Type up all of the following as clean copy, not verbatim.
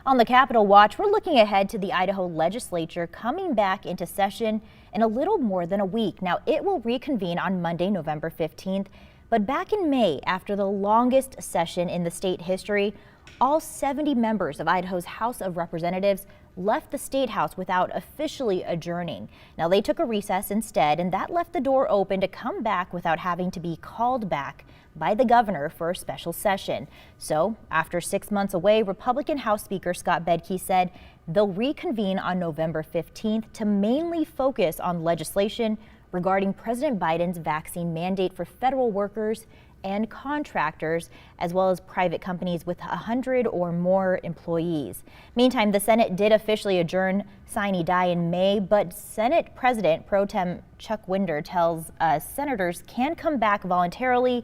On the Capitol Watch, we're looking ahead to the Idaho legislature coming back into session in a little more than a week. Now, it will reconvene on Monday, November 15th. But back in May, after the longest session in the state history, all 70 members of Idaho's House of Representatives left the State House without officially adjourning. Now, they took a recess instead, and that left the door open to come back without having to be called back by the governor for a special session. So, after 6 months away, Republican House Speaker Scott Bedke said they'll reconvene on November 15th to mainly focus on legislation regarding President Biden's vaccine mandate for federal workers and contractors, as well as private companies with 100 or more employees. Meantime, the Senate did officially adjourn sine die in May, but Senate President Pro Tem Chuck Winder tells senators can come back voluntarily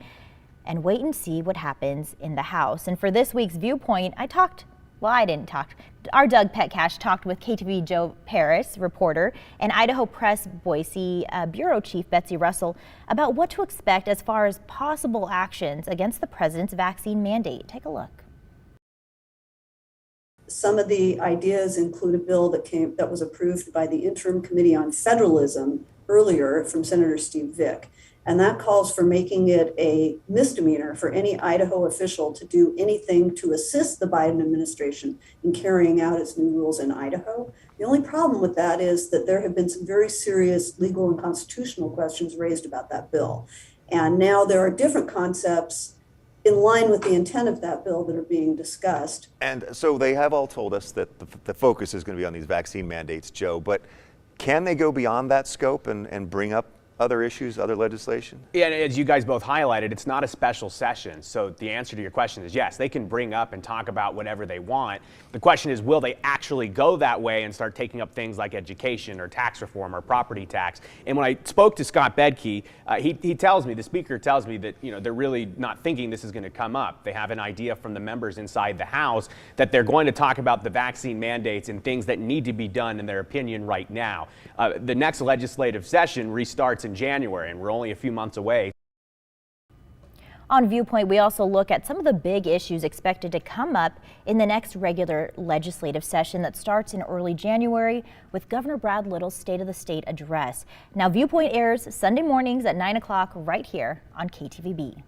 and wait and see what happens in the House. And for this week's Viewpoint, I didn't talk. Our Doug Petcash talked with KTV Joe Paris, reporter, and Idaho Press Boise Bureau Chief Betsy Russell about what to expect as far as possible actions against the president's vaccine mandate. Take a look. Some of the ideas include a bill that was approved by the Interim Committee on Federalism earlier from Senator Steve Vick. And that calls for making it a misdemeanor for any Idaho official to do anything to assist the Biden administration in carrying out its new rules in Idaho. The only problem with that is that there have been some very serious legal and constitutional questions raised about that bill. And now there are different concepts in line with the intent of that bill that are being discussed. And so they have all told us that the focus is going to be on these vaccine mandates, Joe, but can they go beyond that scope and bring up other issues, other legislation? Yeah, and as you guys both highlighted, it's not a special session. So the answer to your question is yes, they can bring up and talk about whatever they want. The question is, will they actually go that way and start taking up things like education or tax reform or property tax? And when I spoke to Scott Bedke, he tells me, the speaker tells me that, they're really not thinking this is going to come up. They have an idea from the members inside the House that they're going to talk about the vaccine mandates and things that need to be done in their opinion right now. The next legislative session restarts in January, and we're only a few months away. On Viewpoint, we also look at some of the big issues expected to come up in the next regular legislative session that starts in early January with Governor Brad Little's State of the State address. Now, Viewpoint airs Sunday mornings at 9 o'clock right here on KTVB.